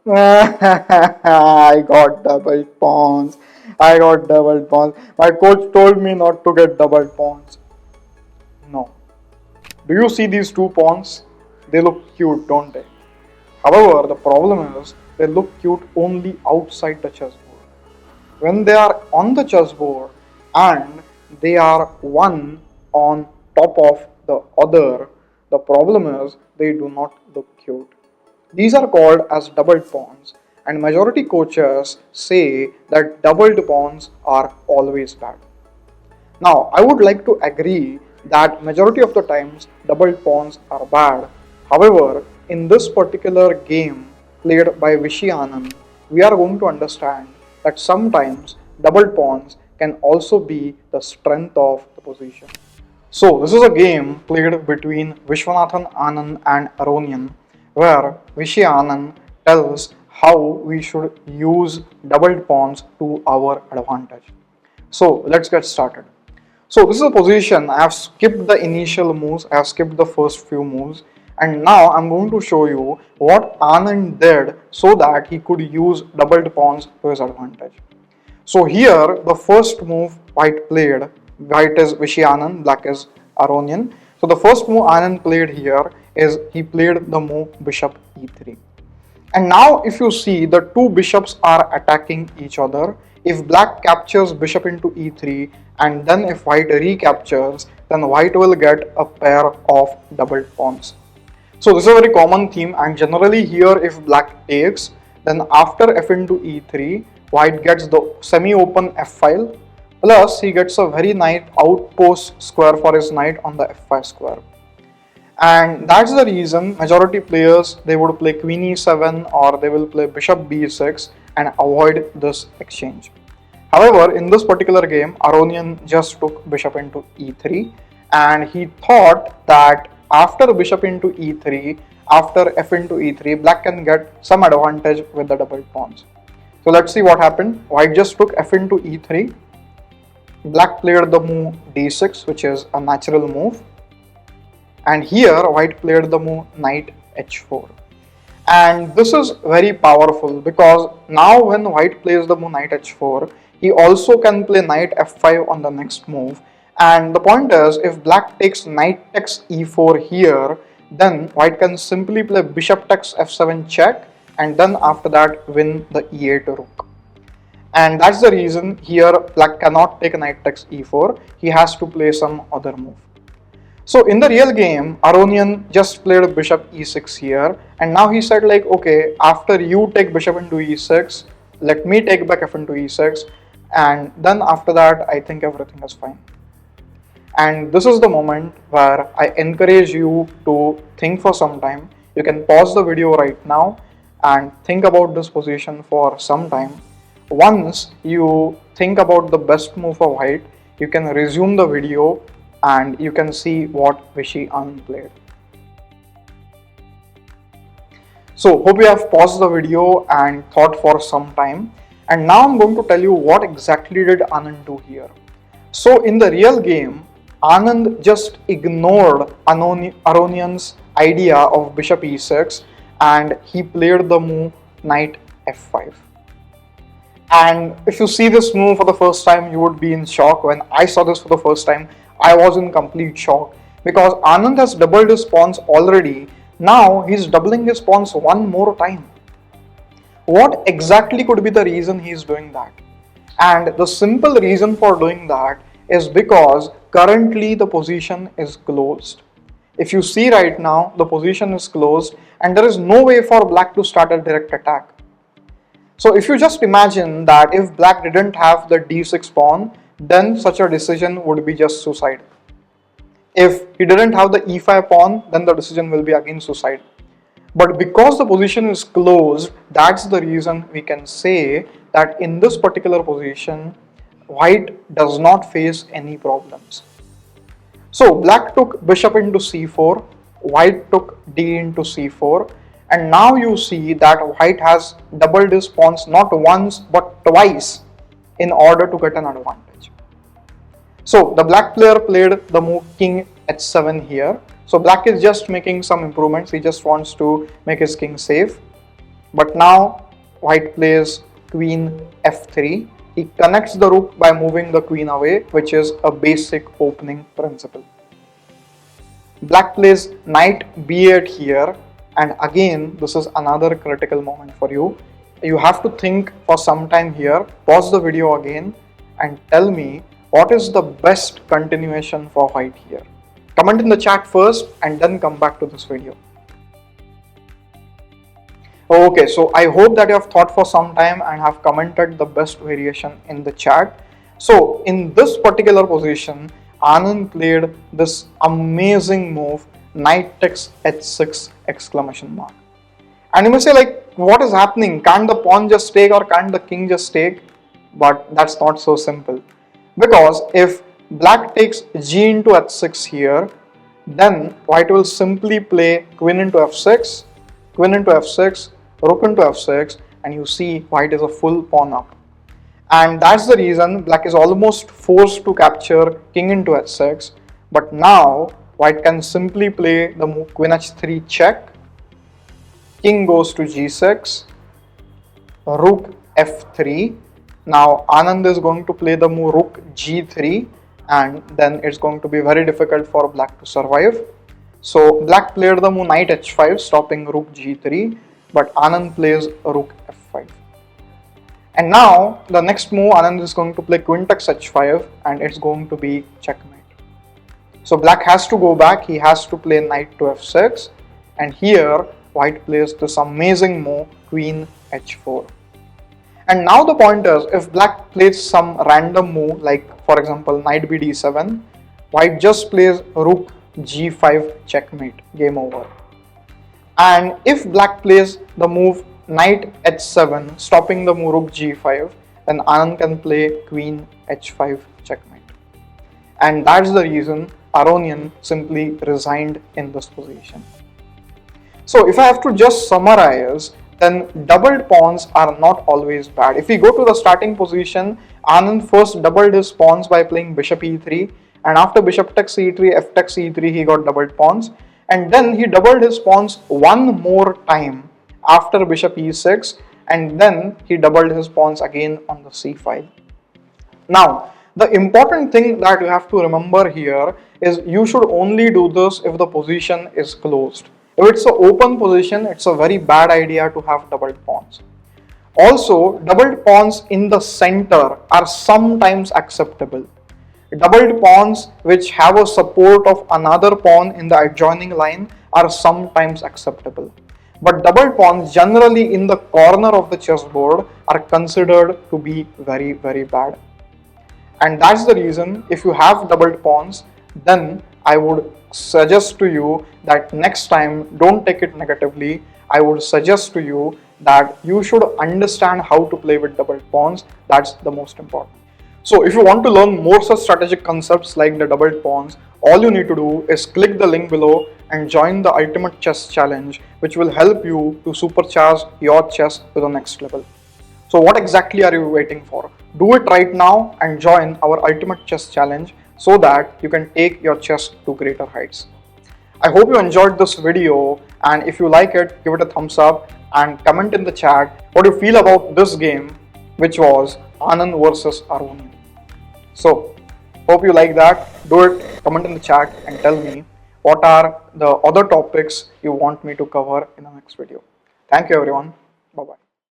I got double pawns. I got double pawns. My coach told me not to get double pawns. No. Do you see these two pawns? They look cute, don't they? However, the problem is they look cute only outside the chessboard. When they are on the chessboard and they are one on top of the other, the problem is they do not look cute. These are called as doubled pawns, and majority coaches say that doubled pawns are always bad. Now, I would like to agree that majority of the times doubled pawns are bad. However, in this particular game played by Vishy Anand, we are going to understand that sometimes doubled pawns can also be the strength of the position. So, this is a game played between Vishwanathan Anand and Aronian, where Vishy Anand tells how we should use doubled pawns to our advantage. So, let's get started. So this is a position. I have skipped the initial moves, I have skipped the first few moves, and now I'm going to show you what Anand did so that he could use doubled pawns to his advantage. So here the first move white played, white is Vishy Anand, black is Aronian. So the first move Anand played here is he played the move bishop e3. And now if you see, the two bishops are attacking each other. If black captures bishop into e3 and then if white recaptures, then white will get a pair of doubled pawns. So this is a very common theme, and generally here if black takes, then after f into e3, white gets the semi-open f file, plus he gets a very nice outpost square for his knight on the f5 square. And that's the reason majority players, they would play queen e7 or they will play bishop b6 and avoid this exchange. However, in this particular game, Aronian just took bishop into e3, and he thought that after bishop into e3, after f into e3, black can get some advantage with the double pawns. So let's see what happened. White just took f into e3, black played the move d6, which is a natural move, and here white played the move knight h4. And this is very powerful because now when white plays the move knight h4, he also can play knight f5 on the next move. And the point is, if black takes knight takes e4 here, then white can simply play bishop takes f7 check, and then after that win the e8 rook. And that's the reason here black cannot take knight takes e4, he has to play some other move. So in the real game, Aronian just played bishop e6 here, and now he said like, okay, after you take bishop into e6, let me take back f into e6, and then after that I think everything is fine. And this is the moment where I encourage you to think for some time. You can pause the video right now and think about this position for some time. Once you think about the best move for white, you can resume the video and you can see what Vishy Anand played. So hope you have paused the video and thought for some time, and now I'm going to tell you what exactly did Anand do here. So in the real game, Anand just ignored Aronian's idea of bishop e6 and he played the move knight f5. And if you see this move for the first time, you would be in shock. When I saw this for the first time, I was in complete shock because Anand has doubled his pawns already. Now he's doubling his pawns one more time. What exactly could be the reason he's doing that? And the simple reason for doing that is because currently the position is closed. If you see right now, the position is closed and there is no way for black to start a direct attack. So if you just imagine that if black didn't have the d6 pawn, then such a decision would be just suicide. If he didn't have the e5 pawn, then the decision will be again suicide. But because the position is closed, that's the reason we can say that in this particular position, white does not face any problems. So black took bishop into c4, white took d into c4, and now you see that white has doubled his pawns not once but twice in order to get an advantage. So the black player played the move king h7 here. So black is just making some improvements, he just wants to make his king safe. But now white plays queen f3. He connects the rook by moving the queen away, which is a basic opening principle. Black plays knight b8 here, and again this is another critical moment for you. You have to think for some time here, pause the video again and tell me what is the best continuation for white here. Comment in the chat first and then come back to this video. Okay, so I hope that you have thought for some time and have commented the best variation in the chat. So in this particular position, Anand played this amazing move, knight takes h6 exclamation mark. And you may say, like, what is happening? Can't the pawn just take or can't the king just take? But that's not so simple. Because if black takes g into h6 here, then white will simply play queen into f6, queen into f6, rook into f6, and you see white is a full pawn up. And that's the reason black is almost forced to capture king into h6. But now white can simply play the move queen h3 check, king goes to g6, rook f3. Now Anand is going to play the move rook g3, and then it's going to be very difficult for black to survive. So black played the move knight h5, stopping rook g3, but Anand plays rook f5. And now the next move, Anand is going to play queen takes h5, and it's going to be checkmate. So black has to go back, he has to play knight to f6, and here white plays this amazing move queen h4. And now the point is, if black plays some random move, like for example knight b d7, white just plays rook g5 checkmate, game over. And if black plays the move knight h7, stopping the move rook g5, then Anand can play queen h5 checkmate. And that's the reason Aronian simply resigned in this position. So if I have to just summarize, then doubled pawns are not always bad. If we go to the starting position, Anand first doubled his pawns by playing bishop e3, and after bishop takes e3, f takes e3, he got doubled pawns, and then he doubled his pawns one more time after bishop e6, and then he doubled his pawns again on the c file. Now the important thing that you have to remember here is you should only do this if the position is closed. If it's an open position, it's a very bad idea to have doubled pawns. Also, doubled pawns in the center are sometimes acceptable. Doubled pawns which have a support of another pawn in the adjoining line are sometimes acceptable. But doubled pawns generally in the corner of the chessboard are considered to be very, very bad. And that's the reason if you have doubled pawns, then I would suggest to you that next time don't take it negatively. I would suggest to you that you should understand how to play with doubled pawns. That's the most important. So if you want to learn more such strategic concepts like the doubled pawns, all you need to do is click the link below and join the Ultimate Chess Challenge, which will help you to supercharge your chess to the next level. So what exactly are you waiting for? Do it right now and join our Ultimate Chess Challenge so that you can take your chess to greater heights. I hope you enjoyed this video, and if you like it, give it a thumbs up and comment in the chat what you feel about this game, which was Anand versus Aronian. So hope you like that. Do it, comment in the chat and tell me what are the other topics you want me to cover in the next video. Thank you everyone. Bye bye.